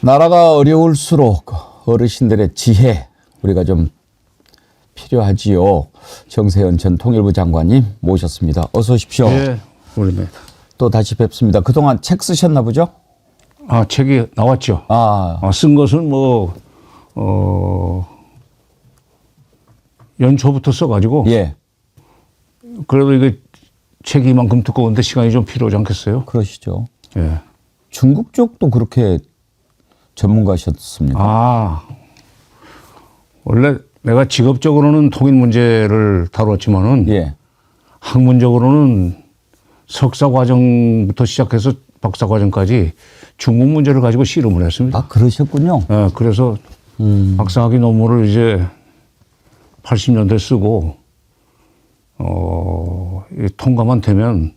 나라가 어려울수록 어르신들의 지혜 우리가 좀 필요하지요. 정세현 전 통일부 장관님 모셨습니다. 어서 오십시오. 예, 오랜만이다. 또 다시 뵙습니다. 그동안 책 쓰셨나 보죠? 아, 책이 나왔죠. 쓴 것은 연초부터 써가지고. 예. 그래도 이게 책이 이만큼 두꺼운데 시간이 좀 필요하지 않겠어요? 그러시죠. 예. 중국 쪽도 그렇게 전문가셨습니다. 원래 내가 직업적으로는 통일 문제를 다뤘지만은. 예. 학문적으로는 석사 과정부터 시작해서 박사 과정까지 중국 문제를 가지고 실험을 했습니다. 아, 그러셨군요. 예, 그래서 박사학위 논문을 이제 80년대 쓰고, 통과만 되면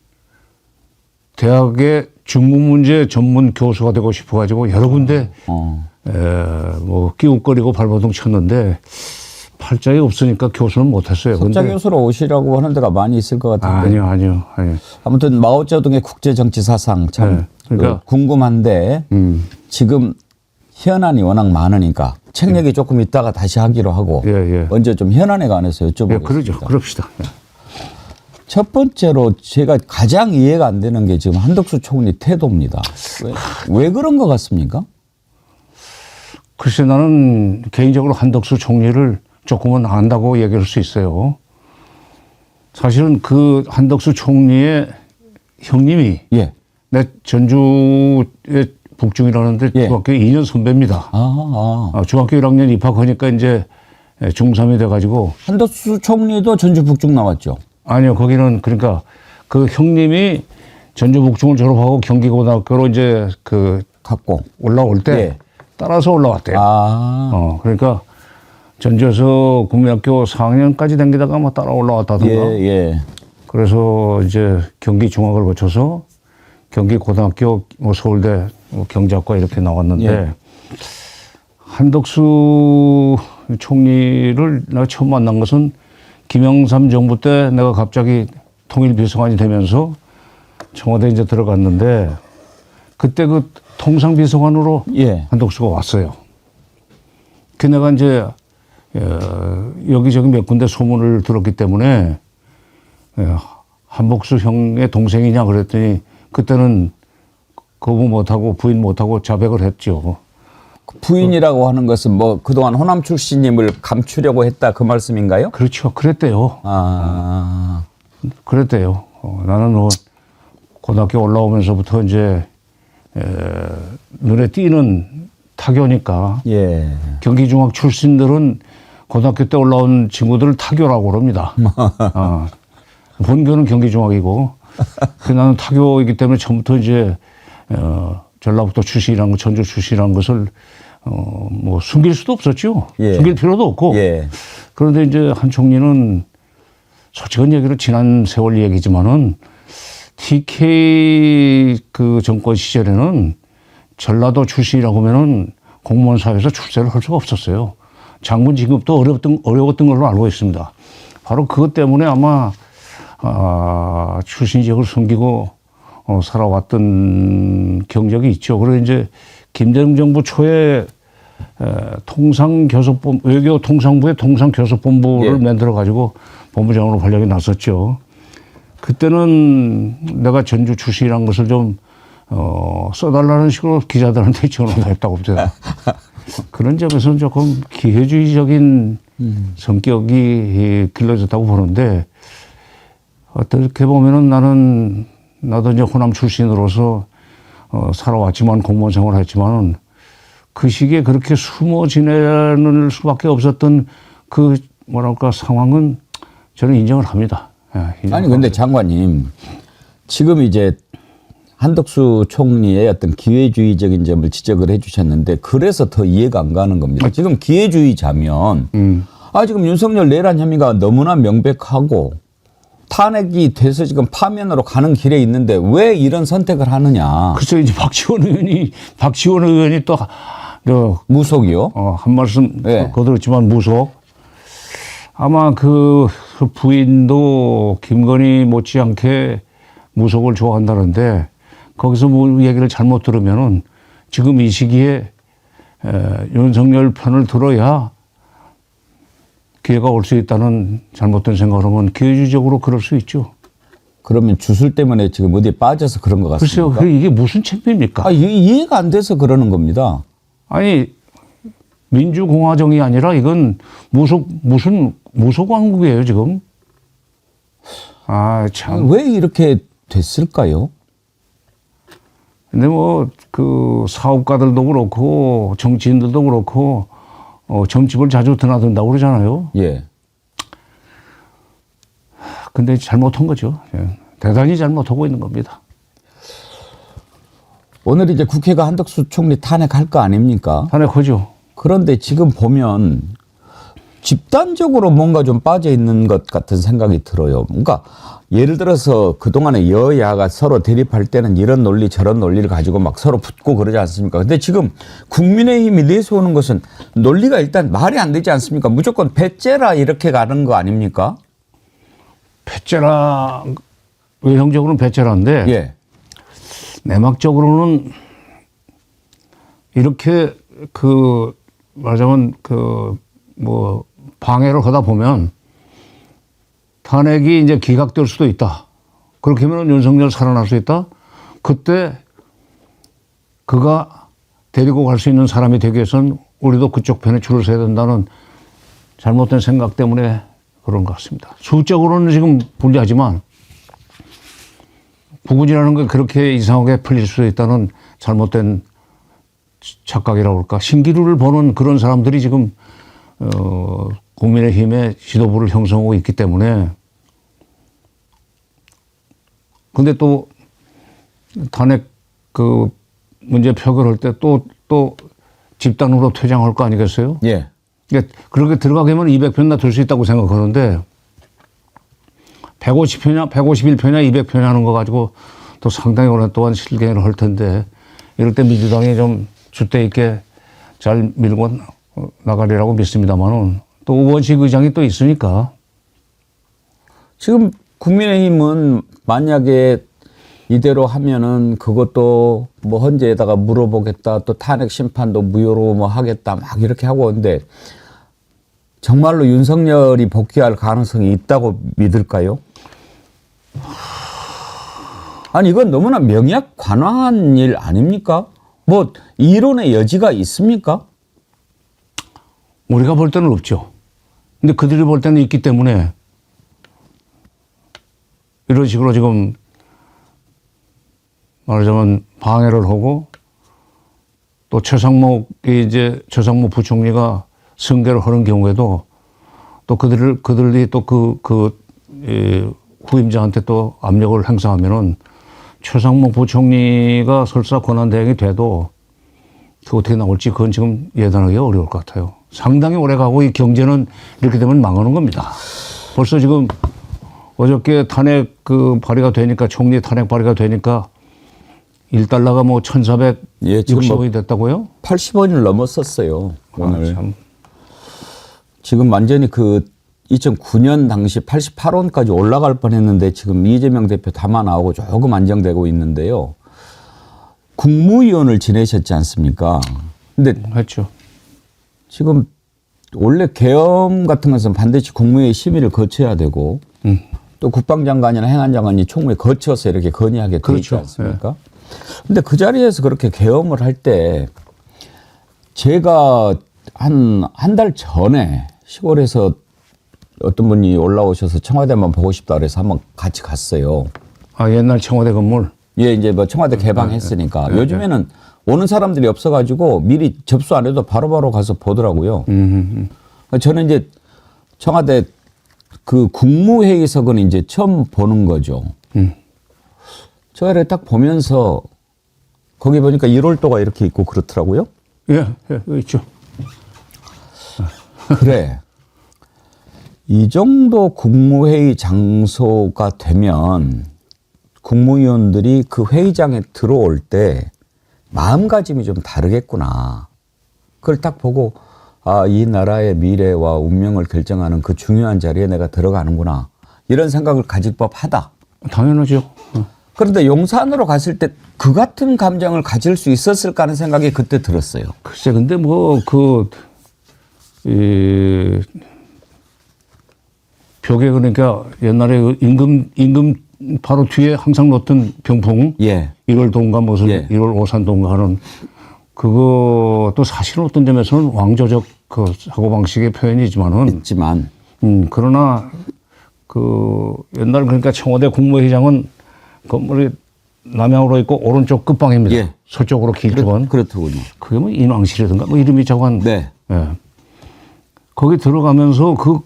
대학의 중국 문제 전문 교수가 되고 싶어가지고 여러 군데, 끼웃거리고 발버둥 쳤는데 팔자에 없으니까 교수는 못했어요. 석자 교수로 오시라고 하는 데가 많이 있을 것 같은데. 아니요. 아무튼 마오쩌둥의 국제정치사상 참 그러니까 궁금한데 지금 현안이 워낙 많으니까 책 얘기 조금 있다가 다시 하기로 하고 먼저 좀 현안에 관해서 여쭤보겠습니다. 그러죠. 그럽시다. 첫 번째로 제가 가장 이해가 안 되는 게 지금 한덕수 총리 태도입니다. 왜 그런 것 같습니까? 글쎄, 나는 개인적으로 한덕수 총리를 조금은 안다고 얘기할 수 있어요. 사실은 그 한덕수 총리의 형님이 내 전주의 북중이라는데 중학교 2년 선배입니다. 중학교 1학년 입학하니까 이제 중3이 돼가지고. 한덕수 총리도 전주 북중 나왔죠? 아니요, 거기는 그러니까 그 형님이 전주 북중을 졸업하고 경기고등학교로 이제 갖고 올라올 때 따라서 올라왔대요. 그러니까 전주에서 국민학교 4학년까지 다니다가 따라 올라왔다던가. 그래서 이제 경기 중학을 거쳐서 경기 고등학교, 서울대 경제학과 이렇게 나왔는데 한덕수 총리를 내가 처음 만난 것은 김영삼 정부 때 내가 갑자기 통일비서관이 되면서 청와대 이제 들어갔는데 그때 그 통상비서관으로 한덕수가 왔어요. 그 내가 이제 여기저기 몇 군데 소문을 들었기 때문에 한복수 형의 동생이냐 그랬더니 그때는 거부 못하고 부인 못하고 자백을 했죠. 부인이라고 하는 것은 그동안 호남 출신임을 감추려고 했다 그 말씀인가요? 그렇죠. 그랬대요. 그랬대요. 나는 고등학교 올라오면서부터 이제 눈에 띄는 타교니까 경기중학 출신들은 고등학교 때 올라온 친구들을 타교라고 그럽니다. 본교는 경기중학이고 나는 타교이기 때문에 처음부터 이제 전라북도 출신이라는 것, 전주 출신이라는 것을 숨길 수도 없었죠. 숨길 필요도 없고. 그런데 이제 한 총리는 솔직한 얘기로 지난 세월 얘기지만은 TK 그 정권 시절에는 전라도 출신이라고 하면은 공무원 사회에서 출세를 할 수가 없었어요. 장군 진급도 어려웠던 걸로 알고 있습니다. 바로 그것 때문에 아마 출신 지역을 숨기고 살아왔던 경력이 있죠. 그래서 이제 김대중 정부 초에 외교 통상부의 통상교섭본부를 만들어 가지고 본부장으로 활약이 났었죠. 그때는 내가 전주 출신이라는 것을 좀 써달라는 식으로 기자들한테 전화도 했다고 봅니다. 그런 점에서는 조금 기회주의적인 성격이 길러졌다고 보는데 어떻게 보면은 나도 이제 호남 출신으로서 살아왔지만 공무원 생활을 했지만은 그 시기에 그렇게 숨어 지낼 수밖에 없었던 그 상황은 저는 인정을 합니다. 아니 근데 장관님 지금 이제 한덕수 총리의 어떤 기회주의적인 점을 지적을 해 주셨는데 그래서 더 이해가 안 가는 겁니다. 지금 기회주의자면 지금 윤석열 내란 혐의가 너무나 명백하고 탄핵이 돼서 지금 파면으로 가는 길에 있는데 왜 이런 선택을 하느냐. 글쎄 이제 박지원 의원이 또 무속이요? 한 말씀 거들었지만 무속. 아마 그 부인도 김건희 못지않게 무속을 좋아한다는데 거기서 뭐 얘기를 잘못 들으면은 지금 이 시기에 윤석열 편을 들어야 기회가 올 수 있다는 잘못된 생각을 하면 기회주의적으로 그럴 수 있죠. 그러면 주술 때문에 지금 어디에 빠져서 그런 것 같습니까? 글쎄요, 이게 무슨 책임입니까? 이해가 안 돼서 그러는 겁니다. 아니, 민주공화정이 아니라 이건 무슨 무소광국이에요, 지금. 아, 참. 왜 이렇게 됐을까요? 근데 뭐, 그 사업가들도 그렇고, 정치인들도 그렇고, 점집을 자주 드나든다고 그러잖아요. 예. 근데 잘못한 거죠. 예. 대단히 잘못하고 있는 겁니다. 오늘 이제 국회가 한덕수 총리 탄핵할 거 아닙니까? 탄핵하죠. 그런데 지금 보면 집단적으로 뭔가 좀 빠져 있는 것 같은 생각이 들어요. 그러니까 예를 들어서 그동안에 여야가 서로 대립할 때는 이런 논리 저런 논리를 가지고 막 서로 붙고 그러지 않습니까? 근데 지금 국민의힘이 내세우는 것은 논리가 일단 말이 안 되지 않습니까? 무조건 배째라 이렇게 가는 거 아닙니까? 배째라, 외형적으로는 배째라인데, 예. 내막적으로는 이렇게 말하자면 방해를 하다 보면 탄핵이 이제 기각될 수도 있다. 그렇게 하면 윤석열 살아날 수 있다. 그때 그가 데리고 갈 수 있는 사람이 되기 위해서는 우리도 그쪽 편에 줄을 서야 된다는 잘못된 생각 때문에 그런 것 같습니다. 수적으로는 지금 불리하지만 구분이라는 게 그렇게 이상하게 풀릴 수 있다는 잘못된 착각이라고 할까. 신기루를 보는 그런 사람들이 지금 국민의힘의 지도부를 형성하고 있기 때문에. 근데 또 탄핵 문제 표결할 때 또 집단으로 퇴장할 거 아니겠어요? 예. 그러니까 그렇게 들어가게 하면 200표나 될 수 있다고 생각하는데 150표냐, 151표냐, 200표냐 하는 거 가지고 또 상당히 오랫동안 실갱이를 할 텐데 이럴 때 민주당이 좀 주대 있게 잘 밀고 나가리라고 믿습니다만은 또 우원식 의장이 또 있으니까. 지금 국민의힘은 만약에 이대로 하면은 그것도 뭐 헌재에다가 물어보겠다, 또 탄핵 심판도 무효로 뭐 하겠다, 막 이렇게 하고 있는데 정말로 윤석열이 복귀할 가능성이 있다고 믿을까요? 아니 이건 너무나 명약 관화한 일 아닙니까? 뭐 이론의 여지가 있습니까? 우리가 볼 때는 없죠. 근데 그들이 볼 때는 있기 때문에 이런 식으로 지금 말하자면 방해를 하고 또 최상목 부총리가 승계를 하는 경우에도 또 그들이 또 후임자한테 또 압력을 행사하면은 최상목 부총리가 설사 권한대행이 돼도 그 어떻게 나올지 그건 지금 예단하기 어려울 것 같아요. 상당히 오래 가고 이 경제는 이렇게 되면 망하는 겁니다. 벌써 지금 어저께 탄핵 발의가 되니까 총리 탄핵 발의가 되니까 1달러가 뭐 1,460원이 됐다고요? 80원을 넘었었어요. 오늘. 참. 지금 완전히 2009년 당시 88원까지 올라갈 뻔했는데 지금 이재명 대표 담아 나오고 조금 안정되고 있는데요. 국무위원을 지내셨지 않습니까? 근데 했죠. 지금 원래 계엄 같은 것은 반드시 국무회의 심의를 거쳐야 되고 또 국방장관이나 행안장관이 총무에 거쳐서 이렇게 건의하게 되어 있지 그렇죠. 않습니까? 근데 그 자리에서 그렇게 계엄을 할 때 제가 한 달 전에 시골에서 어떤 분이 올라오셔서 청와대만 보고 싶다 그래서 한번 같이 갔어요. 아, 옛날 청와대 건물? 예, 이제 뭐 청와대 개방했으니까. 요즘에는 오는 사람들이 없어가지고 미리 접수 안 해도 바로바로 가서 보더라고요. 저는 이제 청와대 국무회의석은 이제 처음 보는 거죠. 저를 딱 보면서 거기 보니까 1월도가 이렇게 있고 그렇더라고요. 예, 있죠. 그래. 이 정도 국무회의 장소가 되면 국무위원들이 그 회의장에 들어올 때 마음가짐이 좀 다르겠구나. 그걸 딱 보고 이 나라의 미래와 운명을 결정하는 그 중요한 자리에 내가 들어가는구나. 이런 생각을 가질 법하다. 당연하죠. 그런데 용산으로 갔을 때 그 같은 감정을 가질 수 있었을까 하는 생각이 그때 들었어요. 글쎄, 근데 뭐, 벽에 그러니까 옛날에 그 임금 바로 뒤에 항상 놓던 병풍. 예. 1월 동가 무슨 예. 1월 오산 동가 하는 그것도 사실은 어떤 점에서는 왕조적 그 사고방식의 표현이지만은 있지만. 그러나 그 옛날 그러니까 청와대 국무회의장은 건물이 남향으로 있고 오른쪽 끝방입니다. 예. 서쪽으로 길쭉한. 그렇더군요. 그게 뭐 인왕실이든가 뭐 이름이 저건. 네. 예. 거기 들어가면서 그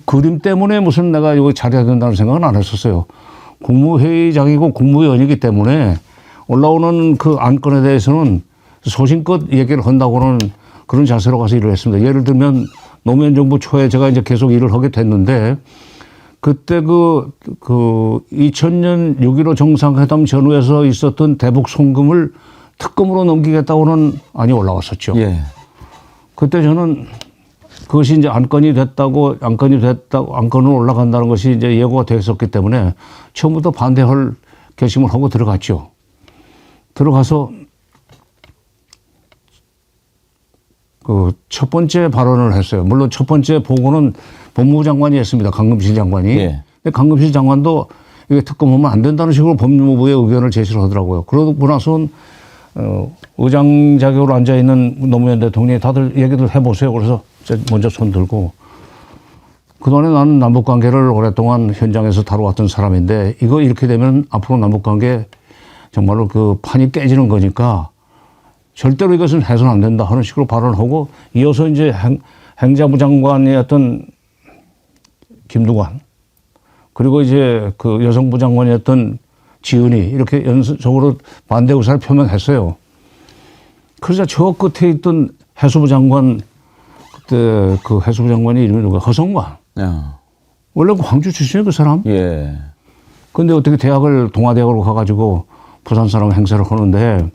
그림 때문에 무슨 내가 이거 잘해야 된다는 생각은 안 했었어요. 국무회의장이고 국무위원이기 때문에 올라오는 그 안건에 대해서는 소신껏 얘기를 한다고는 그런 자세로 가서 일을 했습니다. 예를 들면 노무현 정부 초에 제가 이제 계속 일을 하게 됐는데 그때 그 2000년 6.15 정상회담 전후에서 있었던 대북 송금을 특검으로 넘기겠다고는 안이 올라왔었죠. 예. 그때 저는 그것이 이제 안건으로 올라간다는 것이 이제 예고가 되어 있었기 때문에 처음부터 반대할 결심을 하고 들어갔죠. 들어가서 그 첫 번째 발언을 했어요. 물론 첫 번째 보고는 법무부 장관이 했습니다. 강금실 장관이. 예. 근데 강금실 장관도 이게 특검하면 안 된다는 식으로 법무부의 의견을 제시를 하더라고요. 그러고 나서는 의장 자격으로 앉아 있는 노무현 대통령이 다들 얘기들 해보세요. 그래서 먼저 손 들고 그동안에 나는 남북 관계를 오랫동안 현장에서 다뤄왔던 사람인데 이거 이렇게 되면 앞으로 남북 관계 정말로 그 판이 깨지는 거니까 절대로 이것은 해서는 안 된다 하는 식으로 발언하고 이어서 이제 행자부 장관이었던 김두관 그리고 이제 그 여성부 장관이었던 지은이 이렇게 연속으로 반대 의사를 표명했어요. 그러자 저 끝에 있던 해수부 장관 그때 그 해수부 장관이 이름이 누가 허성관. 원래 광주 출신이에요 그 사람. 예. 근데 어떻게 대학을 동아대학으로 가가지고 부산 사람 행세를 하는데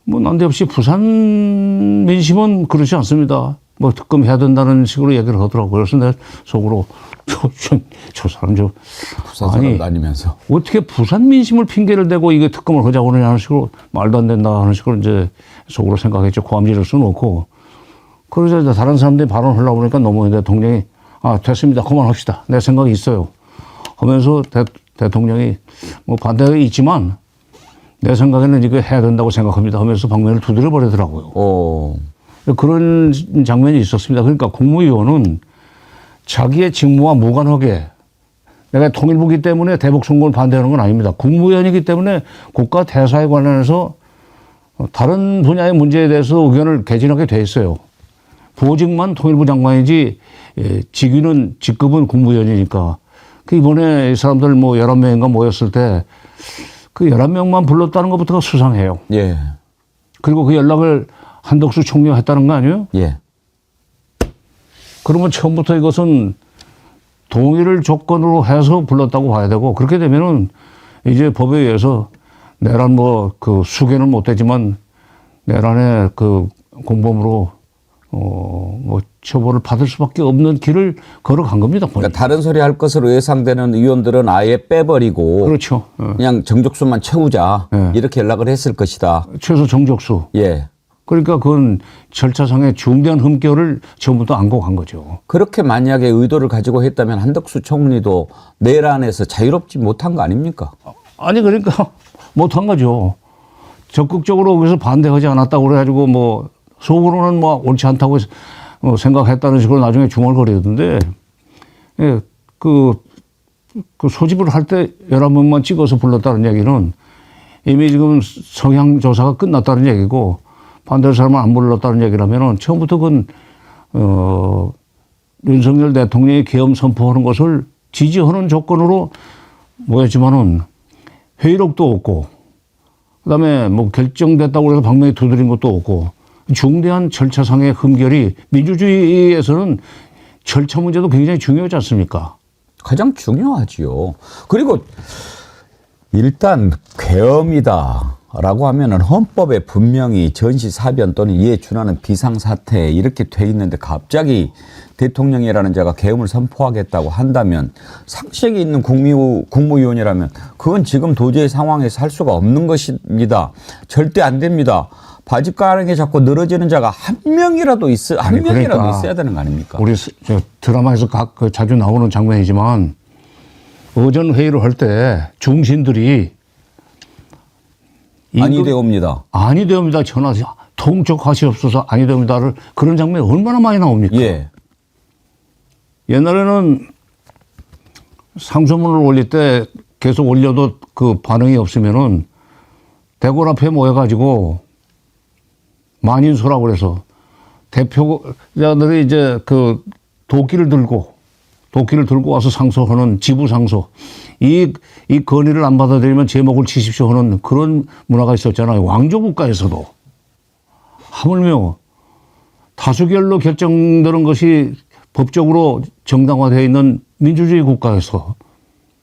뭐 난데없이 부산 민심은 그렇지 않습니다. 뭐 특검해야 된다는 식으로 얘기를 하더라고요. 그래서 내가 속으로 저 사람 부산 사람도 아니면서 어떻게 부산 민심을 핑계를 대고 이게 특검을 하자고 하느냐 하는 식으로 말도 안 된다 하는 식으로 이제 속으로 생각했죠. 고함지를 써놓고. 그러자 다른 사람들이 발언하려고 그러니까 노무현 대통령이 됐습니다. 그만합시다. 내 생각이 있어요. 하면서 대통령이 뭐 반대가 있지만 내 생각에는 이거 해야 된다고 생각합니다 하면서 방면을 두드려 버리더라고요. 그런 장면이 있었습니다. 그러니까 국무위원은 자기의 직무와 무관하게 내가 통일부기 때문에 대북 송금을 반대하는 건 아닙니다. 국무위원이기 때문에 국가 대사에 관련해서 다른 분야의 문제에 대해서 의견을 개진하게 돼 있어요. 보직만 통일부 장관이지 직급은 국무위원이니까. 그 이번에 이 사람들 뭐 11명인가 모였을 때 그 11명만 불렀다는 것부터가 수상해요. 예. 그리고 그 연락을 한덕수 총리가 했다는 거 아니에요? 예. 그러면 처음부터 이것은 동의를 조건으로 해서 불렀다고 봐야 되고 그렇게 되면은 이제 법에 의해서 내란 뭐 그 수개는 못 되지만 내란의 그 공범으로 뭐 처벌을 받을 수밖에 없는 길을 걸어간 겁니다. 그러니까 다른 소리 할 것으로 예상되는 의원들은 아예 빼버리고 그렇죠. 그냥 정족수만 채우자 이렇게 연락을 했을 것이다. 최소 정족수. 예. 그러니까 그건 절차상의 중대한 흠결을 처음부터 안고 간 거죠. 그렇게 만약에 의도를 가지고 했다면 한덕수 총리도 내란에서 자유롭지 못한 거 아닙니까? 아니 그러니까 못한 거죠. 적극적으로 그래서 반대하지 않았다고 그래가지고 뭐 속으로는 뭐 옳지 않다고 생각했다는 식으로 나중에 중얼거리던데 예, 그 소집을 할 때 11명만 찍어서 불렀다는 얘기는 이미 지금 성향 조사가 끝났다는 얘기고 반대할 사람은 안 불렀다는 얘기라면은 처음부터 그건 윤석열 대통령이 계엄 선포하는 것을 지지하는 조건으로 모였지만은 회의록도 없고 그다음에 뭐 결정됐다고 해서 방명이 두드린 것도 없고 중대한 절차상의 흠결이 민주주의에서는 절차 문제도 굉장히 중요하지 않습니까? 가장 중요하지요. 그리고 일단 계엄이다. 라고 하면은 헌법에 분명히 전시사변 또는 이에 준하는 비상사태 이렇게 돼 있는데 갑자기 대통령이라는 자가 계엄을 선포하겠다고 한다면 상식이 있는 국무위원이라면 그건 지금 도저히 상황에서 할 수가 없는 것입니다. 절대 안 됩니다. 바짓가랑에 자꾸 늘어지는 자가 한 명이라도 그러니까 있어야 되는 거 아닙니까? 우리 저 드라마에서 자주 나오는 장면이지만 의전 회의를 할 때 중신들이 아니되옵니다. 아니되옵니다. 전하 통촉하시옵소서 아니되옵니다를 그런 장면이 얼마나 많이 나옵니까? 예. 옛날에는 상소문을 올릴 때 계속 올려도 그 반응이 없으면은 대궐 앞에 모여가지고 만인소라고 그래서 대표자들이 이제 그 도끼를 들고 와서 상소하는 지부상소. 이 건의를 안 받아들이면 제목을 치십시오 하는 그런 문화가 있었잖아요. 왕조국가에서도. 하물며 다수결로 결정되는 것이 법적으로 정당화되어 있는 민주주의 국가에서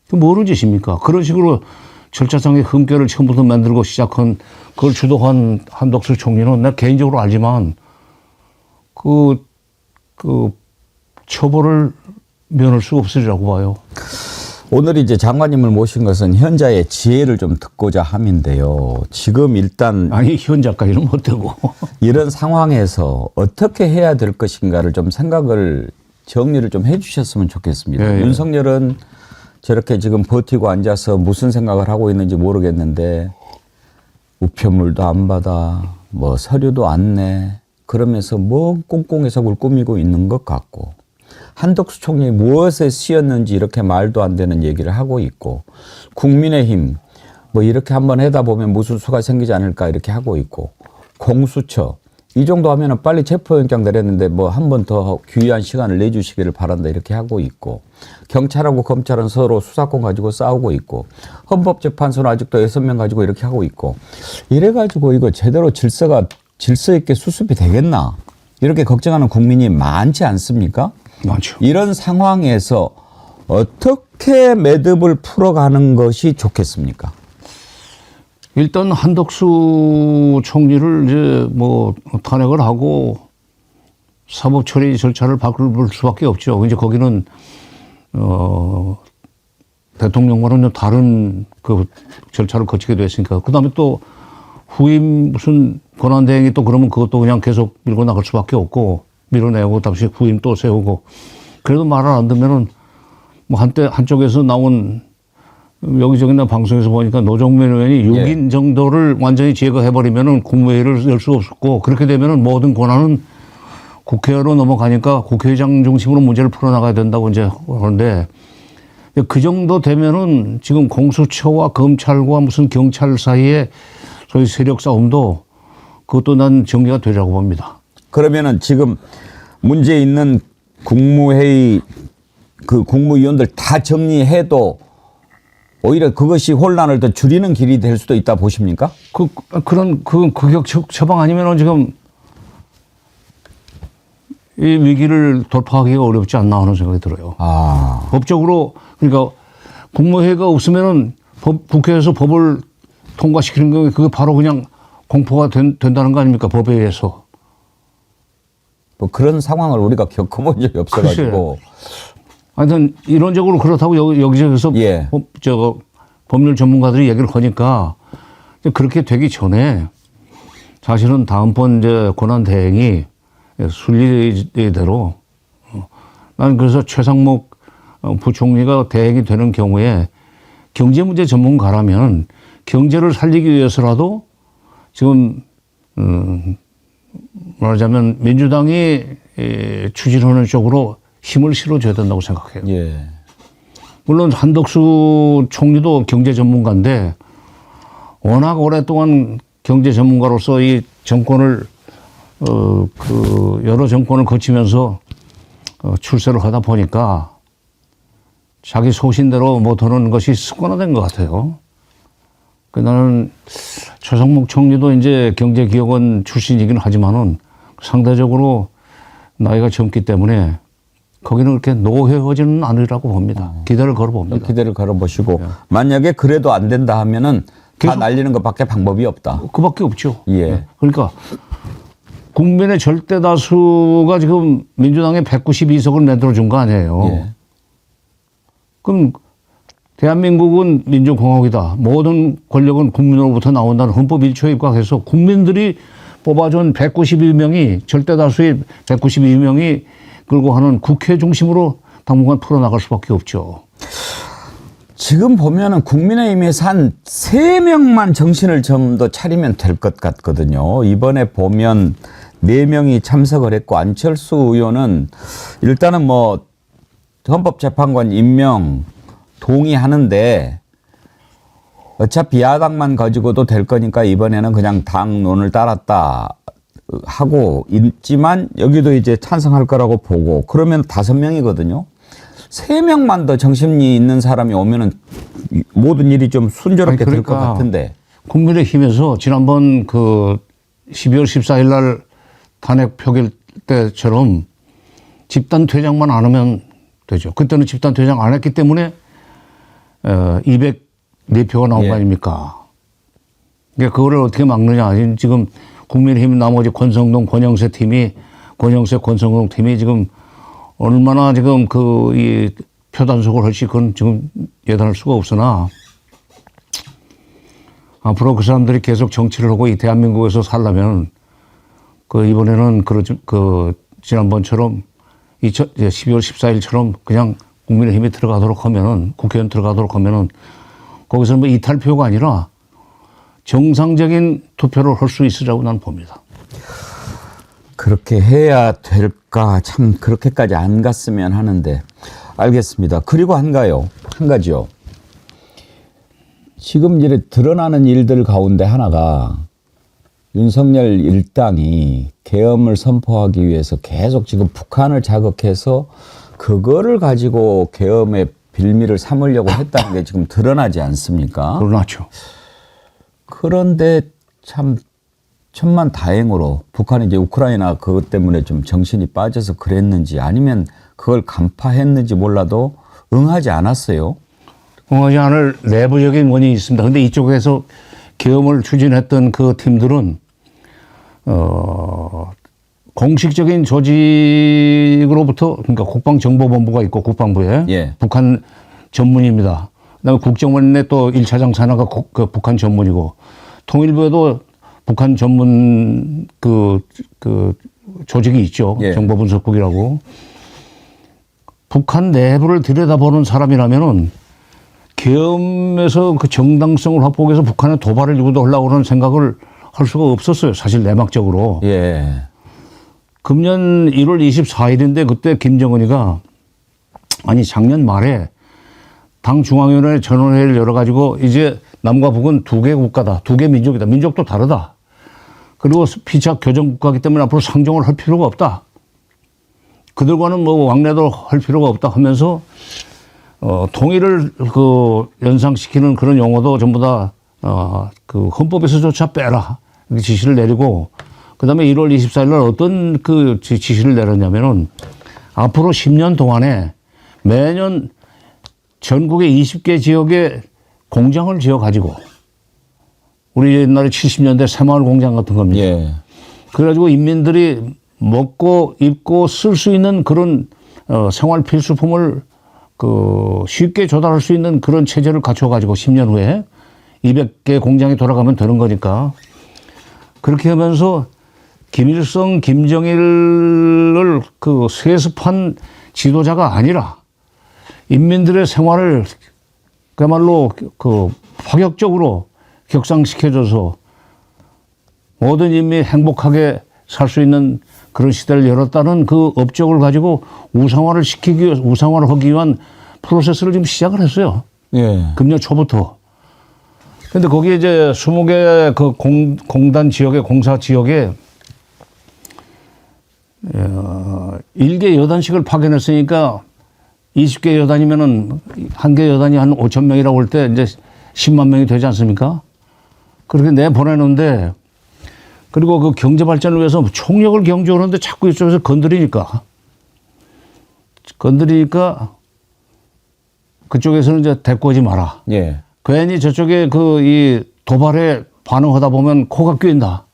그 뭐는 짓입니까? 그런 식으로 절차상의 흠결을 처음부터 만들고 시작한 그걸 주도한 한덕수 총리는 나 개인적으로 알지만 그 처벌을 면할 수 없으리라고 봐요. 오늘 이제 장관님을 모신 것은 현자의 지혜를 좀 듣고자 함인데요. 지금 일단 아니 현자까지는 못 되고 이런 상황에서 어떻게 해야 될 것인가를 좀 정리를 좀 해주셨으면 좋겠습니다. 예, 예. 윤석열은 저렇게 지금 버티고 앉아서 무슨 생각을 하고 있는지 모르겠는데 우편물도 안 받아, 뭐 서류도 안 내, 그러면서 뭐 꽁꽁해석을 꾸미고 있는 것 같고 한덕수 총리 무엇에 쓰였는지 이렇게 말도 안 되는 얘기를 하고 있고 국민의힘 뭐 이렇게 한번 하다 보면 무슨 수가 생기지 않을까 이렇게 하고 있고 공수처 이 정도 하면은 빨리 체포영장 내렸는데 뭐 한 번 더 귀한 시간을 내주시기를 바란다 이렇게 하고 있고 경찰하고 검찰은 서로 수사권 가지고 싸우고 있고 헌법재판소는 아직도 6명 가지고 이렇게 하고 있고 이래가지고 이거 제대로 질서 있게 수습이 되겠나 이렇게 걱정하는 국민이 많지 않습니까? 많죠. 이런 상황에서 어떻게 매듭을 풀어가는 것이 좋겠습니까? 일단 한덕수 총리를 이제 뭐 탄핵을 하고 사법 처리 절차를 바꿀 수밖에 없죠. 이제 거기는 대통령과는 좀 다른 그 절차를 거치게 됐으니까. 그 다음에 또 후임 무슨 권한대행이 또 그러면 그것도 그냥 계속 밀고 나갈 수밖에 없고 밀어내고 다시 후임 또 세우고 그래도 말을 안 듣면은 뭐 한쪽에서 나온 여기저기나 방송에서 보니까 노정면 의원이 6인 정도를 완전히 제거해버리면은 국무회의를 열 수 없었고 그렇게 되면은 모든 권한은 국회로 넘어가니까 국회의장 중심으로 문제를 풀어나가야 된다고 이제 하는데 그 정도 되면은 지금 공수처와 검찰과 무슨 경찰 사이에 소위 세력 싸움도 그것도 난 정리가 되리라고 봅니다. 그러면은 지금 문제 있는 국무회의 그 국무위원들 다 정리해도 오히려 그것이 혼란을 더 줄이는 길이 될 수도 있다 보십니까? 그런 극역 처방 아니면은 지금 이 위기를 돌파하기가 어렵지 않나 하는 생각이 들어요. 아. 법적으로 그러니까 국무회의가 없으면은 국회에서 법을 통과시키는 거 그게 바로 그냥 공포가 된다는 거 아닙니까? 법에 의해서. 뭐 그런 상황을 우리가 겪어본 적이 없어가지고. 하여튼 이론적으로 그렇다고 여기저기서 예. 법률 전문가들이 얘기를 하니까 그렇게 되기 전에 사실은 다음번 이제 권한 대행이 순리대로 나는 그래서 최상목 부총리가 대행이 되는 경우에 경제문제 전문가라면 경제를 살리기 위해서라도 지금 말하자면 민주당이 추진하는 쪽으로 힘을 실어줘야 된다고 생각해요. 예. 물론 한덕수 총리도 경제 전문가인데 워낙 오랫동안 경제 전문가로서 이 정권을 여러 정권을 거치면서 출세를 하다 보니까 자기 소신대로 못하는 것이 습관화된 것 같아요. 나는 최상목 총리도 이제 경제기획원 출신이긴 하지만은 상대적으로 나이가 젊기 때문에 거기는 그렇게 노회하지는 않으리라고 봅니다. 기대를 걸어봅니다. 기대를 걸어보시고 만약에 그래도 안 된다 하면은 다 날리는 것밖에 방법이 없다. 그밖에 없죠. 예. 그러니까 국민의 절대 다수가 지금 민주당에 192석을 만들어준 거 아니에요. 예. 그럼 대한민국은 민주공화국이다. 모든 권력은 국민으로부터 나온다는 헌법 1초에 입각해서 국민들이 뽑아준 192명이 절대 다수의 192명이 끌고 하는 국회 중심으로 당분간 풀어나갈 수밖에 없죠. 지금 보면은 국민의힘에서 한 3명만 정신을 좀 더 차리면 될 것 같거든요. 이번에 보면 4명이 참석을 했고 안철수 의원은 일단은 뭐 헌법재판관 임명 동의하는데 어차피 야당만 가지고도 될 거니까 이번에는 그냥 당론을 따랐다 하고 있지만 여기도 이제 찬성할 거라고 보고 그러면 5명이거든요. 3명만 더 정신이 있는 사람이 오면은 모든 일이 좀 순조롭게 될 것 같은데. 국민의힘에서 지난번 그 12월 14일 날 탄핵 표결 때처럼 집단 퇴장만 안 하면 되죠. 그때는 집단 퇴장 안 했기 때문에 204표가 나온 거 아닙니까? 그러니까 그거를 어떻게 막느냐. 지금 국민의힘 나머지 권성동, 권영세 팀이 권성동 팀이 지금 얼마나 지금 이 표단속을 할지 그건 지금 예단할 수가 없으나 앞으로 그 사람들이 계속 정치를 하고 이 대한민국에서 살려면 이번에는 지난번처럼 12월 14일처럼 그냥 국민의힘에 들어가도록 하면은 국회의원 들어가도록 하면은 거기서 뭐 이탈표가 아니라 정상적인 투표를 할 수 있으라고 나는 봅니다. 그렇게 해야 될까 참 그렇게까지 안 갔으면 하는데 알겠습니다. 그리고 한 가지요. 지금 이제 드러나는 일들 가운데 하나가 윤석열 일당이 계엄을 선포하기 위해서 계속 지금 북한을 자극해서 그거를 가지고 계엄의 빌미를 삼으려고 했다는 게 지금 드러나지 않습니까? 드러났죠. 그런데 참 천만 다행으로 북한이 이제 우크라이나 그것 때문에 좀 정신이 빠져서 그랬는지 아니면 그걸 간파했는지 몰라도 응하지 않았어요. 응하지 않을 내부적인 원인이 있습니다. 그런데 이쪽에서 계엄을 추진했던 그 팀들은 공식적인 조직으로부터 그러니까 국방정보본부가 있고 국방부에 예. 북한 전문입니다. 그다음에 국정원에 또 1차장 산하가 그 북한 전문이고 통일부에도 북한 전문 그 조직이 있죠. 예. 정보분석국이라고. 북한 내부를 들여다보는 사람이라면은 계엄에서 그 정당성을 확보하기 위해서 북한에 도발을 유도하려고 하는 생각을 할 수가 없었어요. 사실 내막적으로. 예. 금년 1월 24일인데 그때 김정은이가 작년 말에 당 중앙위원회 전원회의를 열어가지고 이제 남과 북은 2개 국가다. 2개 민족이다. 민족도 다르다. 그리고 피차 교정국가이기 때문에 앞으로 상종을 할 필요가 없다. 그들과는 뭐 왕래도 할 필요가 없다 하면서 통일을 연상시키는 그런 용어도 전부 다 헌법에서조차 빼라. 이렇게 지시를 내리고 그다음에 1월 24일 날 어떤 지시를 내렸냐면은 앞으로 10년 동안에 매년 전국의 20개 지역에 공장을 지어 가지고 우리 옛날에 70년대 새마을 공장 같은 겁니다. 예. 그래가지고 인민들이 먹고 입고 쓸 수 있는 그런 생활 필수품을 쉽게 조달할 수 있는 그런 체제를 갖춰가지고 10년 후에 200개 공장이 돌아가면 되는 거니까 그렇게 하면서 김일성, 김정일을 세습한 지도자가 아니라 인민들의 생활을 그야말로 파격적으로 격상시켜줘서 모든 인민이 행복하게 살 수 있는 그런 시대를 열었다는 그 업적을 가지고 우상화를 하기 위한 프로세스를 지금 시작을 했어요. 예. 금년 초부터. 근데 거기에 이제 20개 공단 지역에, 공사 지역에 1개 여단식을 파견했으니까 20개 여단이면은 한 개 여단이 한 5천 명이라고 할 때 이제 10만 명이 되지 않습니까? 그렇게 내보내는데 그리고 그 경제 발전을 위해서 총력을 경주하는데 자꾸 이쪽에서 건드리니까 그쪽에서는 이제 데리고 오지 마라. 예. 괜히 저쪽에 이 도발에 반응하다 보면 코가 꿰인다.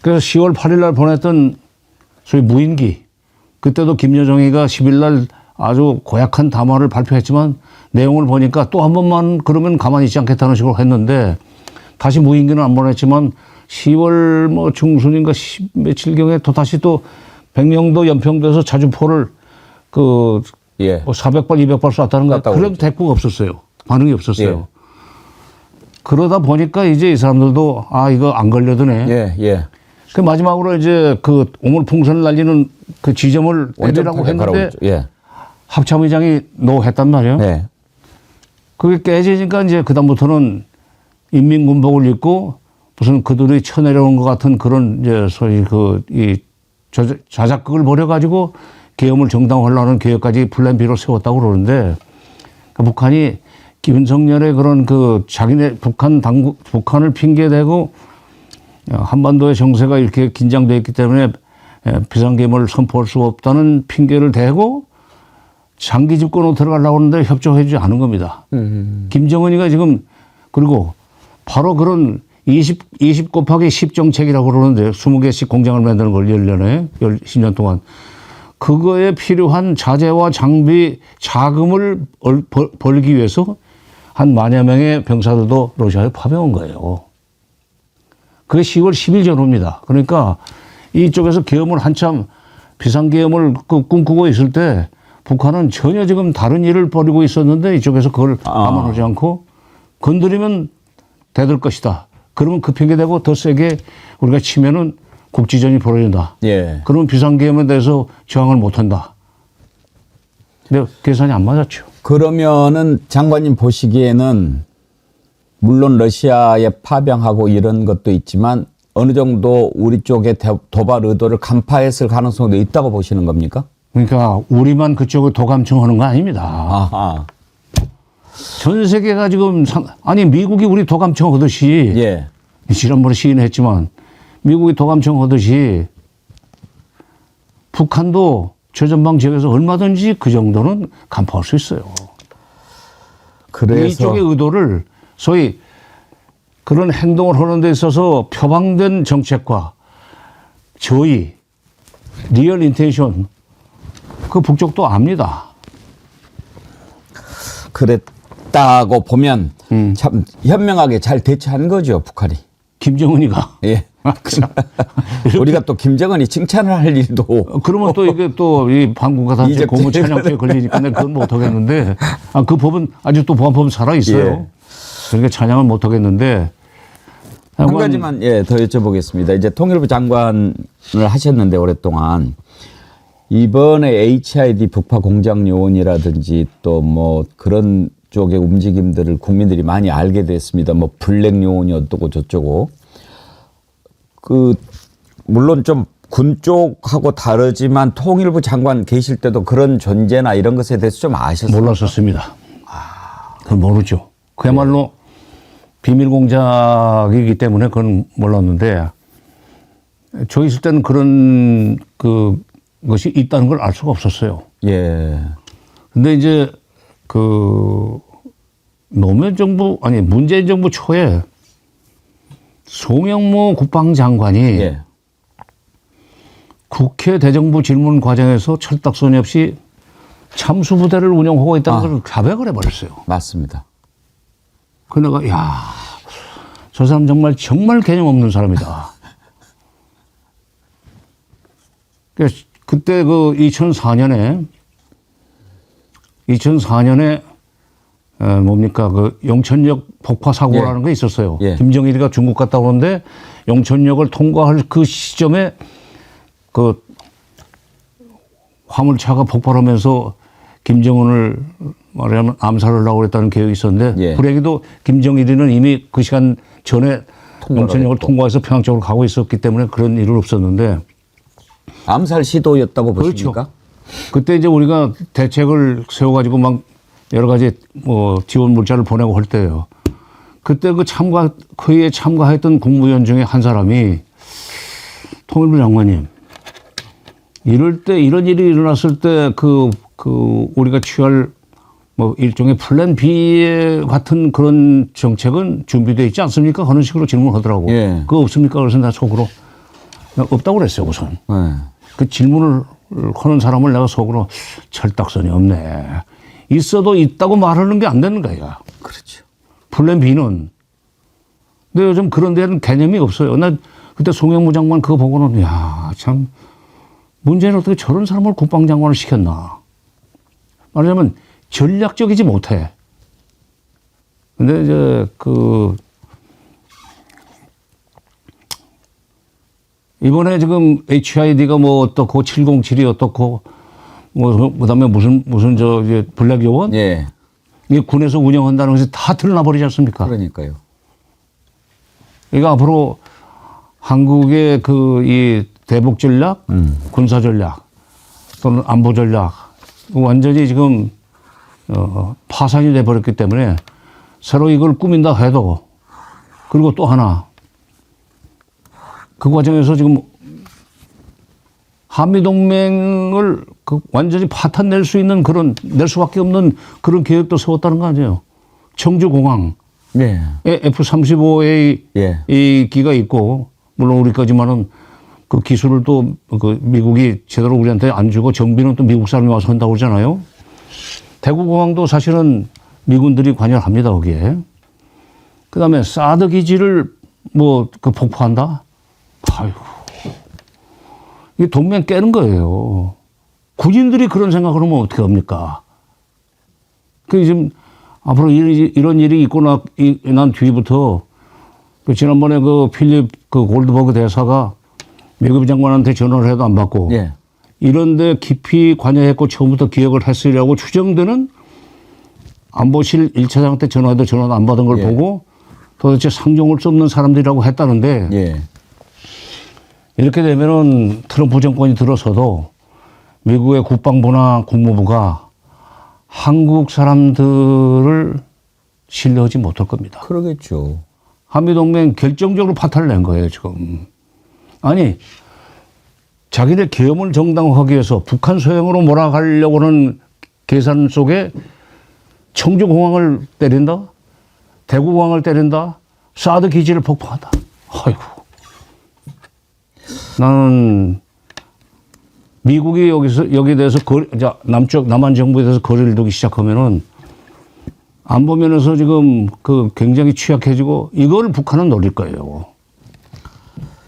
그래서 10월 8일 날 보냈던 소위 무인기, 그때도 김여정이가 10일 날 아주 고약한 담화를 발표했지만 내용을 보니까 또 한 번만 그러면 가만히 있지 않겠다는 식으로 했는데 다시 무인기는 안 보냈지만 10월 뭐 중순인가 10 며칠경에 또 다시 또 백령도 연평도에서 자주포를 그 예. 뭐 400발, 200발 쐈다는 거. 그래도 대꾸가 없었어요. 반응이 없었어요. 예. 그러다 보니까 이제 이 사람들도 아, 이거 안 걸려드네. 예, 예. 그 마지막으로 이제 그 오물풍선을 날리는 그 지점을 때리라고 했는데 예. 합참의장이 노했단 말이에요. 예. 그게 깨지니까 이제 그다음부터는 인민군복을 입고 무슨 그들이 쳐내려온 것 같은 그런 이제 소위 그 이 자작극을 벌여가지고 계엄을 정당화하려는 계획까지 플랜 B로 세웠다고 그러는데 그러니까 북한이 김석열의 그런 그 자기네 북한을 핑계대고 한반도의 정세가 이렇게 긴장되어 있기 때문에 비상계엄을 선포할 수 없다는 핑계를 대고 장기 집권으로 들어가려고 하는데 협조해 주지 않은 겁니다. 김정은이가 지금 그리고 바로 그런 20 곱하기 10 정책이라고 그러는데 20개씩 공장을 만드는 걸 1년에 10년 동안 그거에 필요한 자재와 장비 자금을 벌기 위해서 한 만여 명의 병사들도 러시아에 파병한 거예요. 그게 10월 10일 전후입니다. 그러니까 이쪽에서 계엄을 한참 비상계엄을 꿈꾸고 있을 때 북한은 전혀 지금 다른 일을 벌이고 있었는데 이쪽에서 그걸 감안하지 않고 건드리면 대들 것이다. 그러면 그 핑계대고 더 세게 우리가 치면은 국지전이 벌어진다. 예. 그러면 비상계엄에 대해서 저항을 못한다. 근데 계산이 안 맞았죠. 그러면은 장관님 보시기에는 물론 러시아에 파병하고 이런 것도 있지만 어느 정도 우리 쪽의 도발 의도를 간파했을 가능성도 있다고 보시는 겁니까? 그러니까 우리만 그쪽을 도감청하는 거 아닙니다. 아하. 전 세계가 지금 아니 미국이 우리 도감청하듯이 예. 지난번에 시인했지만 미국이 도감청하듯이 북한도 저전방 지역에서 얼마든지 그 정도는 간파할 수 있어요. 그래서 이쪽의 의도를 소위 그런 행동을 하는 데 있어서 표방된 정책과 저의 리얼 인텐션 그 북쪽도 압니다. 그랬다고 보면 참 현명하게 잘 대처한 거죠, 북한이. 김정은이가. 예. 우리가 또 김정은이 칭찬을 할 일도. 그러면 또 이게 또 이 반군과 단체 고무 찬양죄에 걸리니까 내가 그건 못 하겠는데 그 법은 아직도 보안법은 살아 있어요. 예. 그러니까 찬양을 못 하겠는데 한 가지만 더 여쭤보겠습니다. 이제 통일부 장관을 하셨는데 오랫동안 이번에 HID 북파 공작 요원이라든지 또 뭐 그런 쪽의 움직임들을 국민들이 많이 알게 됐습니다. 뭐 블랙 요원이 어떠고 저쩌고. 물론 좀 군 쪽하고 다르지만 통일부 장관 계실 때도 그런 존재나 이런 것에 대해서 좀 아셨어요? 몰랐었습니다. 그건 모르죠. 그야말로 비밀 공작이기 때문에 그건 몰랐는데 저 있을 때는 그런 것이 있다는 걸 알 수가 없었어요. 예. 근데 이제 노무현 정부 문재인 정부 초에 송영무 국방장관이 예. 국회 대정부 질문 과정에서 철딱서니 없이 참수부대를 운영하고 있다는 걸 자백을 해버렸어요. 맞습니다. 그 내가 저 사람 정말 개념 없는 사람이다. 그때 2004년에 뭡니까 용천역 폭파 사고라는 게 있었어요. 예. 김정일이가 중국 갔다 오는데 용천역을 통과할 그 시점에 화물차가 폭발하면서 김정은을 말하자면 암살을 하려고 그랬다는 계획이 있었는데 예. 불행히도 김정일이는 이미 그 시간 전에 용천역을 통과해서 평양 쪽으로 가고 있었기 때문에 그런 일은 없었는데 암살 시도였다고 보십니까? 그렇죠. 그때 이제 우리가 대책을 세워가지고 막 여러 가지 지원 물자를 보내고 할 때예요. 그때 회의에 참가했던 국무위원 중에 한 사람이 통일부 장관님, 이런 일이 일어났을 때 우리가 취할 뭐 일종의 플랜 B 같은 그런 정책은 준비되어 있지 않습니까? 하는 식으로 질문하더라고. 예. 그거 없습니까? 그래서 나 속으로 없다고 그랬어요, 우선. 네. 그 질문을 하는 사람을 내가 속으로 철딱선이 없네. 있어도 있다고 말하는 게 안 되는 거야. 그렇죠. 플랜 B는. 근데 요즘 그런 데는 개념이 없어요. 나 그때 송영무 장관 그거 보고는 야, 참 문재인은 어떻게 저런 사람을 국방장관을 시켰나. 말하자면 전략적이지 못해. 근데 이제 이번에 지금 HID가 뭐 어떻고 707이 어떻고 뭐 그다음에 무슨 이제 블랙 요원 예. 이게 군에서 운영한다는 것이 다 드러나 버리지 않습니까? 그러니까요. 이거 앞으로 한국의 이 대북 전략, 군사 전략 또는 안보 전략 완전히 지금 파산이 돼 버렸기 때문에 새로 이걸 꾸민다 해도 그리고 또 하나 그 과정에서 지금 한미동맹을 완전히 파탄 낼 수 있는 낼 수밖에 없는 그런 계획도 세웠다는 거 아니에요. 청주공항. 네. F-35A 예. 이 기가 있고 물론 우리까지만은 그 기술을 또 미국이 제대로 우리한테 안 주고 정비는 또 미국 사람이 와서 한다고 그러잖아요. 대구공항도 사실은 미군들이 관여를 합니다 거기에. 그다음에 사드 기지를 폭파한다. 아이고 이게 동맹 깨는 거예요. 군인들이 그런 생각을 하면 어떻게 합니까? 지금 앞으로 이런 일이 있고 난 뒤부터 지난번에 필립 골드버그 대사가 미국 장관한테 전화를 해도 안 받고 예. 이런데 깊이 관여했고 처음부터 기획을 했으리라고 추정되는 안보실 1차장 때 전화도 안 받은 걸 예. 보고 도대체 상종할 수 없는 사람들이라고 했다는데 예. 이렇게 되면은 트럼프 정권이 들어서도 미국의 국방부나 국무부가 한국 사람들을 신뢰하지 못할 겁니다. 그러겠죠. 한미동맹 결정적으로 파탄을 낸 거예요, 지금. 아니, 자기네 계엄을 정당화하기 위해서 북한 소행으로 몰아가려고 하는 계산 속에 청주공항을 때린다? 대구공항을 때린다? 사드 기지를 폭파한다. 아이고. 나는 미국이 여기에 대해서 남한 정부에 대해서 거리를 두기 시작하면은 안보 면에서 지금 굉장히 취약해지고 이걸 북한은 노릴 거예요.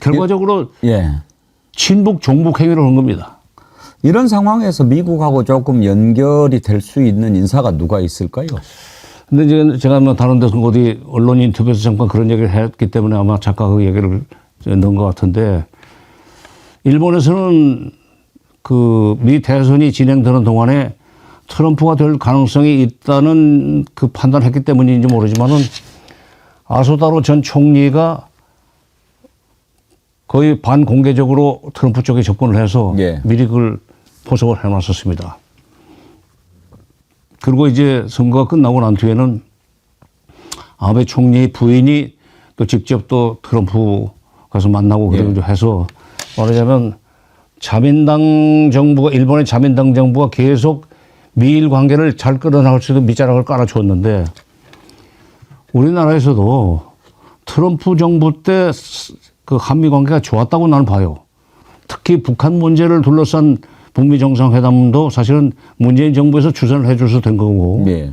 결과적으로 예. 친북 종북 행위를 한 겁니다. 이런 상황에서 미국하고 조금 연결이 될 수 있는 인사가 누가 있을까요? 근데 이제 제가 다른 데서 어디 언론 인터뷰에서 잠깐 그런 얘기를 했기 때문에 아마 작가 그 얘기를 넣은 것 같은데 일본에서는 미 대선이 진행되는 동안에 트럼프가 될 가능성이 있다는 판단을 했기 때문인지 모르지만은 아소다로 전 총리가 거의 반공개적으로 트럼프 쪽에 접근을 해서 예. 미리 그걸 포섭을 해놨었습니다. 그리고 이제 선거가 끝나고 난 뒤에는 아베 총리 부인이 또 직접 또 트럼프 가서 만나고 그러기도 해서 말하자면 일본의 자민당 정부가 계속 미일 관계를 잘 끌어나갈 수 있는 밑자락을 깔아주었는데 우리나라에서도 트럼프 정부 때 한미 관계가 좋았다고 나는 봐요. 특히 북한 문제를 둘러싼 북미 정상회담도 사실은 문재인 정부에서 주선을 해줘서 된 거고 예.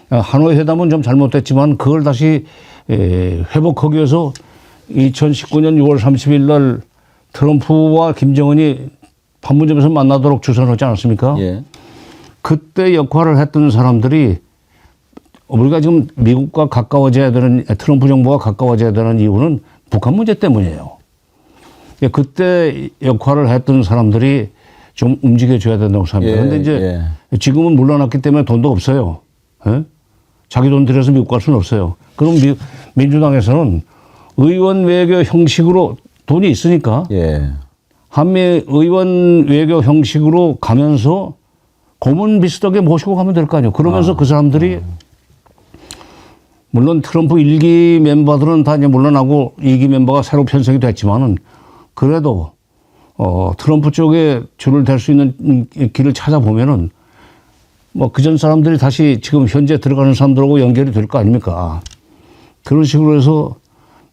하노이 회담은 좀 잘못됐지만 그걸 다시 회복하기 위해서 2019년 6월 30일 날 트럼프와 김정은이 판문점에서 만나도록 주선하지 않았습니까? 예. 그때 역할을 했던 사람들이 우리가 지금 미국과 가까워져야 되는 트럼프 정부가 가까워져야 되는 이유는 북한 문제 때문이에요. 그때 역할을 했던 사람들이 좀 움직여줘야 된다고 생각합니다. 그런데 이제 지금은 물러났기 때문에 돈도 없어요. 예? 자기 돈 들여서 미국 갈 수는 없어요. 그럼 민주당에서는 의원 외교 형식으로 돈이 있으니까 한미 의원 외교 형식으로 가면서 고문 비슷하게 모시고 가면 될 거 아니에요. 그러면서 그 사람들이 물론 트럼프 1기 멤버들은 다 이제 물러나고 2기 멤버가 새로 편성이 됐지만은 그래도 트럼프 쪽에 줄을 댈 수 있는 길을 찾아보면은 뭐 그전 사람들이 다시 지금 현재 들어가는 사람들하고 연결이 될 거 아닙니까? 그런 식으로 해서